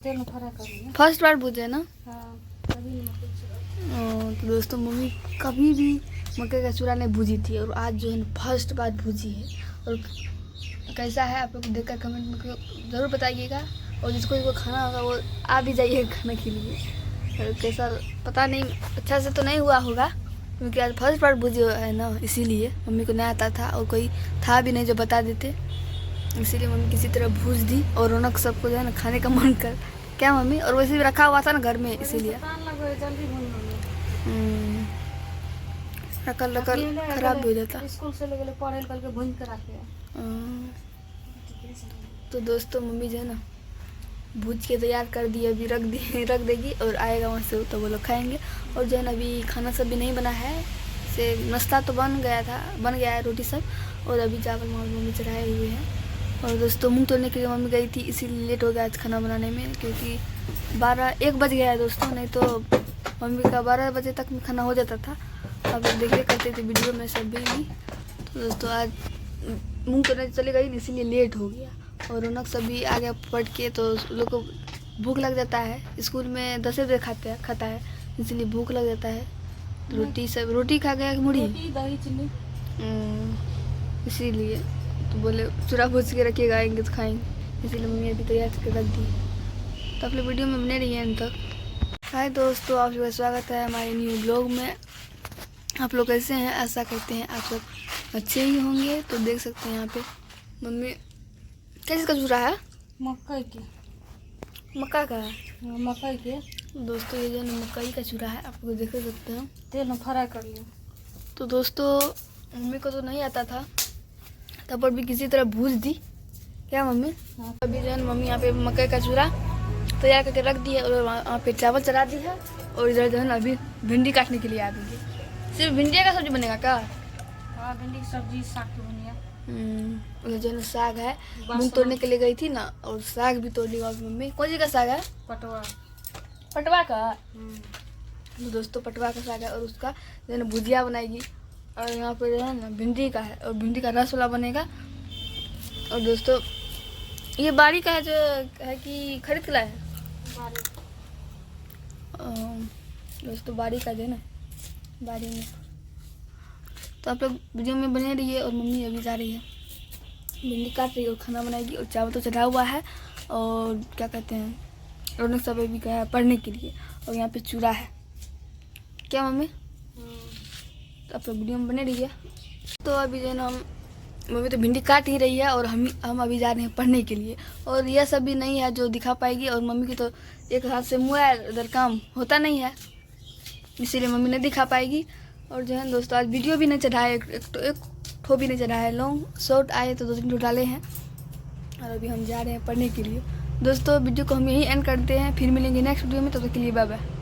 First बार भूजे ना। तो दोस्तों मम्मी कभी भी मक्के का चूरा नहीं भूजी थी और आज जो है फर्स्ट बार भूजी है। और कैसा है आप लोग देखकर कमेंट में ज़रूर बताइएगा। और जिसको जिसको खाना होगा वो आ भी जाइएगा खाने के लिए। और कैसा पता नहीं, अच्छा से तो नहीं हुआ होगा क्योंकि आज फर्स्ट बार भूजी है ना, इसीलिए मम्मी को नहीं आता था और कोई था भी नहीं जो बता देते, इसीलिए मम्मी किसी तरह भूज दी। और रौनक सबको जो है ना खाने का मन कर क्या मम्मी, और वैसे भी रखा हुआ था ना घर में इसीलिए रखल रखल खराब भी हो जाता। स्कूल से लेके पढ़े करके भून कर रखे। तो दोस्तों मम्मी जो है ना भूज के तैयार कर दी, अभी रख देगी और आएगा वहाँ से तो वो लोग खाएंगे। और जो है ना अभी खाना सब भी नहीं बना है, से नाश्ता तो बन गया है रोटी सब, और अभी चावल मम्मी चढ़ाए हुए हैं। और दोस्तों मूँग तोड़ने के लिए मम्मी गई थी, इसीलिए लेट हो गया आज खाना बनाने में क्योंकि 1 बज गया है दोस्तों, नहीं तो मम्मी का 12 बजे तक में खाना हो जाता था। आप लोग देखे करते थे वीडियो में सब भी। तो दोस्तों आज मूँग तोड़ने चली गई इसीलिए लेट हो गया। और रौनक सब भी आ गया पढ़ के, तो लोग को भूख लग जाता है, स्कूल में 10 बजे खाता है इसीलिए भूख लग जाता है। रोटी खा गया मुड़ी दही चीनी, इसीलिए तो बोले चूरा भूज के रखिएगा, आएंगे तो खाएंगे, इसीलिए मम्मी अभी तैयार करके रख दी। तो आप लोग वीडियो में बने रहिए अंत तक। हाय दोस्तों, आप लोग का स्वागत है हमारे न्यू ब्लॉग में। आप लोग कैसे हैं, ऐसा करते हैं आप सब अच्छे ही होंगे। तो देख सकते हैं यहाँ पे मम्मी कैसे का चूरा है, मकई के, मक्का का है। मकई के दोस्तों ये जो है मकई का चूरा है, आप लोग देख सकते हैं। तेल में फ्राई कर लिया। तो दोस्तों मम्मी को तो नहीं आता था, तब पर भी किसी तरह भूज दी क्या मम्मी। अभी जो है मम्मी यहाँ पे मकई का चूरा तैयार करके रख दी है और वहाँ पे चावल चढ़ा दी है। और इधर जो है ना अभी भिंडी काटने के लिए आ गई है। सिर्फ भिंडी का सब्जी बनेगा क्या? हाँ, भिंडी की सब्जी, साग की बनिया। उधर जो है ना साग है, मूँग तोड़ने के लिए गई थी ना, और साग भी तोड़ लिया मम्मी। कौन सी का साग है? पटवा का। तो दोस्तों पटवा का साग है और उसका जो है ना भुजिया बनाएगी। और यहाँ पे जो है ना भिंडी का है और भिंडी का रस वाला बनेगा। और दोस्तों ये बाड़ी का है जो है कि खरीद के लाए है? दोस्तों बाड़ी का जो है ना, बाड़ी में। तो आप लोग वीडियो में बने रहिए। और मम्मी अभी जा रही है, भिंडी काट रही है और खाना बनाएगी। और चावल तो चढ़ा हुआ है और क्या कहते हैं, रौनक सब अभी गया है पढ़ने के लिए। और यहाँ पे चूरा है क्या मम्मी। तो आप लोग वीडियो में बने रहिए। तो अभी जो है ना मम्मी तो भिंडी काट ही रही है और हम अभी जा रहे हैं पढ़ने के लिए। और यह सब भी नहीं है जो दिखा पाएगी। और मम्मी की तो एक हाथ से मोबाइल उधर काम होता नहीं है, इसीलिए मम्मी नहीं दिखा पाएगी। और जो है दोस्तों आज वीडियो भी नहीं चढ़ा है, एक ठो भी नहीं चढ़ा है। लॉन्ग शॉर्ट आए तो 2-3 ठो डाले हैं। और अभी हम जा रहे हैं पढ़ने के लिए। दोस्तों वीडियो को हम यहीं एंड करते हैं, फिर मिलेंगे नेक्स्ट वीडियो में। तब तक के लिए बाय बाय।